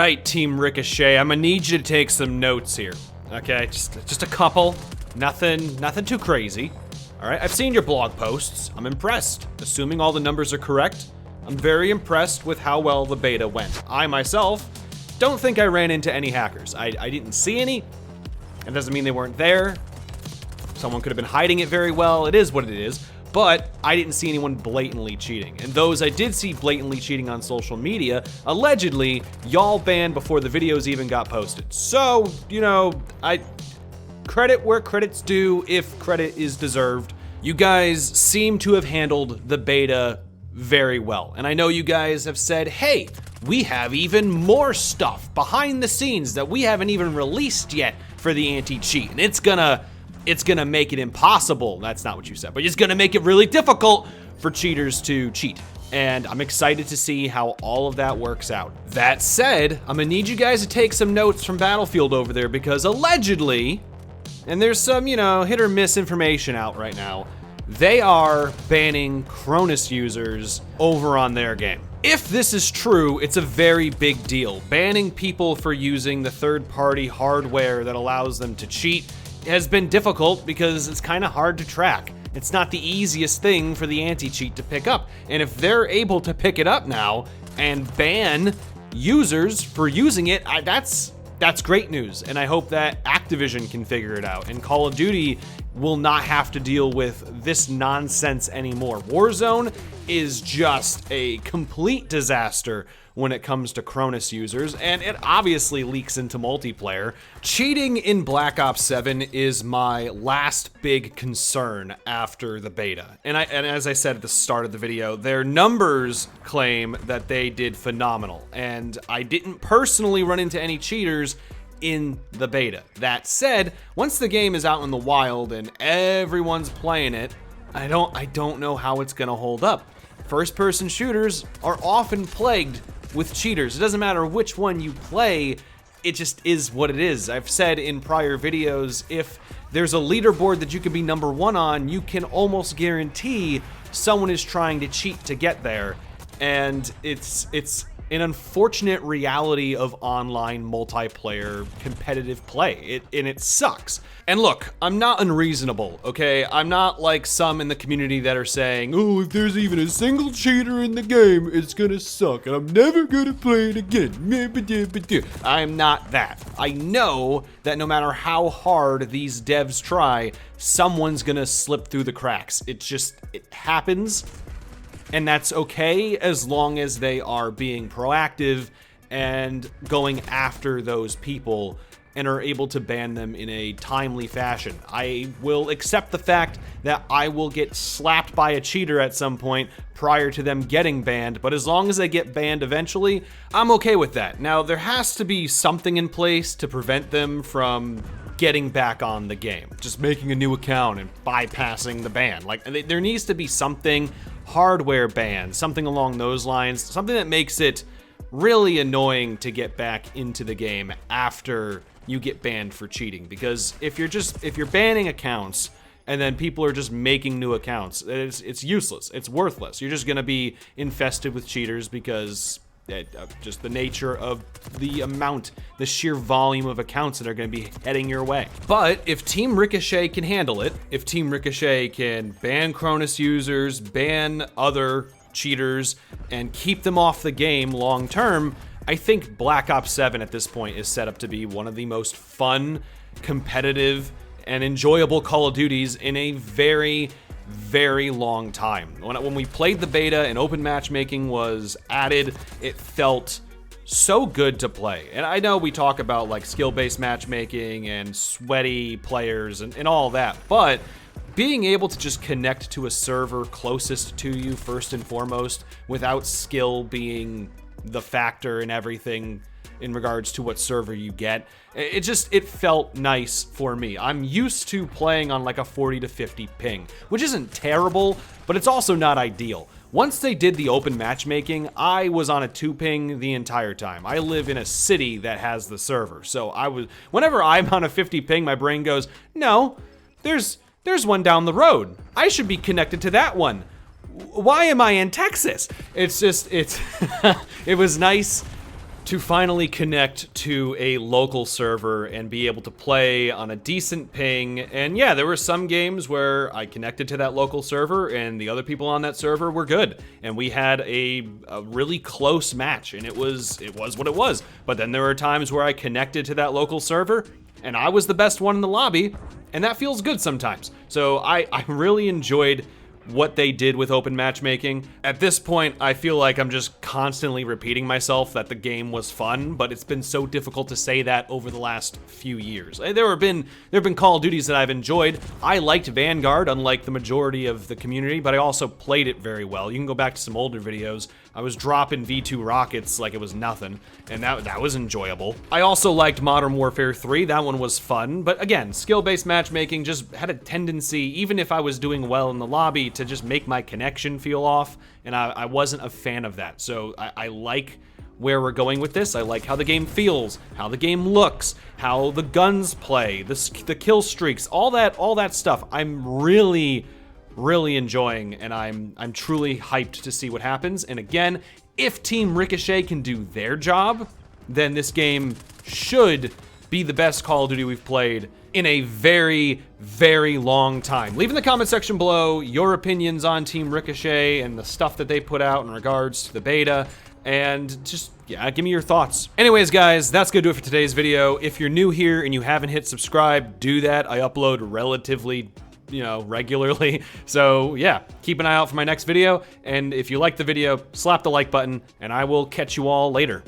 right, Team Ricochet, I'm gonna need you to take some notes here. Okay, just a couple. Nothing too crazy. All right, I've seen your blog posts. I'm impressed. Assuming all the numbers are correct, I'm very impressed with how well the beta went. I myself don't think I ran into any hackers. I didn't see any. It doesn't mean they weren't there. Someone could have been hiding it very well. It is what it is. But I didn't see anyone blatantly cheating. And those I did see blatantly cheating on social media, allegedly, y'all banned before the videos even got posted. So, you know, credit where credit's due if credit is deserved. You guys seem to have handled the beta very well. And I know you guys have said, hey, we have even more stuff behind the scenes that we haven't even released yet for the anti-cheat. And it's gonna make it impossible. That's not what you said, but it's gonna make it really difficult for cheaters to cheat. And I'm excited to see how all of that works out. That said, I'm gonna need you guys to take some notes from Battlefield over there because allegedly, and there's some, you know, hit or miss information out right now, they are banning Cronus users over on their game. If this is true, it's a very big deal. Banning people for using the third-party hardware that allows them to cheat has been difficult because it's kind of hard to track. It's not the easiest thing for the anti-cheat to pick up. And if they're able to pick it up now and ban users for using it, that's great news. And I hope that Activision can figure it out and Call of Duty will not have to deal with this nonsense anymore. Warzone is just a complete disaster when it comes to Cronus users, and it obviously leaks into multiplayer. Cheating in Black Ops 7 is my last big concern after the beta. And as I said at the start of the video, their numbers claim that they did phenomenal, and I didn't personally run into any cheaters in the beta. That said, once the game is out in the wild and everyone's playing it, I don't know how it's gonna hold up. First-person shooters are often plagued with cheaters. It doesn't matter which one you play, it just is what it is. I've said in prior videos, if there's a leaderboard that you can be number 1 on, you can almost guarantee someone is trying to cheat to get there. And it's an unfortunate reality of online multiplayer competitive play. It sucks. And look, I'm not unreasonable, okay? I'm not like some in the community that are saying, oh, if there's even a single cheater in the game, it's gonna suck and I'm never gonna play it again. I'm not that. I know that no matter how hard these devs try, someone's gonna slip through the cracks. It happens. And that's okay as long as they are being proactive and going after those people and are able to ban them in a timely fashion. I will accept the fact that I will get slapped by a cheater at some point prior to them getting banned, but as long as they get banned eventually, I'm okay with that. Now, there has to be something in place to prevent them from getting back on the game, just making a new account and bypassing the ban. Like, there needs to be something, hardware ban, something along those lines, something that makes it really annoying to get back into the game after you get banned for cheating. Because if you're banning accounts and then people are just making new accounts, it's useless, it's worthless. You're just gonna be infested with cheaters because just the nature of the sheer volume of accounts that are going to be heading your way. But if Team Ricochet can handle it, if Team Ricochet can ban Cronus users, ban other cheaters, and keep them off the game long term, I think Black Ops 7 at this point is set up to be one of the most fun, competitive, and enjoyable Call of Duties in a very, very long time. When we played the beta and open matchmaking was added, it felt so good to play. And I know we talk about like skill-based matchmaking and sweaty players and all that, but being able to just connect to a server closest to you first and foremost without skill being the factor in everything in regards to what server you get, it felt nice for me. I'm used to playing on like a 40 to 50 ping, which isn't terrible, but it's also not ideal. Once they did the open matchmaking, I was on a 2 ping the entire time. I live in a city that has the server, so whenever I'm on a 50 ping, my brain goes, no, there's one down the road. I should be connected to that one. Why am I in Texas? It was nice to finally connect to a local server and be able to play on a decent ping. And yeah, there were some games where I connected to that local server and the other people on that server were good. And we had a really close match, and it was what it was. But then there were times where I connected to that local server and I was the best one in the lobby, and that feels good sometimes. So I really enjoyed what they did with open matchmaking. At this point, I feel like I'm just constantly repeating myself that the game was fun, but it's been so difficult to say that over the last few years. There have been Call of Duties that I've enjoyed. I liked Vanguard, unlike the majority of the community, but I also played it very well. You can go back to some older videos. I was dropping V2 rockets like it was nothing, and that was enjoyable. I also liked Modern Warfare 3. That one was fun, but again, skill-based matchmaking just had a tendency, even if I was doing well in the lobby, to just make my connection feel off, and I wasn't a fan of that. So I like where we're going with this. I like how the game feels, how the game looks, how the guns play, the kill streaks, all that stuff. I'm really enjoying, and I'm truly hyped to see what happens. And again, if Team Ricochet can do their job, then this game should be the best Call of Duty we've played in a very, very long time. Leave in the comment section below your opinions on Team Ricochet and the stuff that they put out in regards to the beta, and just, yeah, give me your thoughts. Anyways, guys, that's gonna do it for today's video. If you're new here and you haven't hit subscribe, do that. I upload relatively, regularly. So yeah, keep an eye out for my next video. And if you like the video, slap the like button, and I will catch you all later.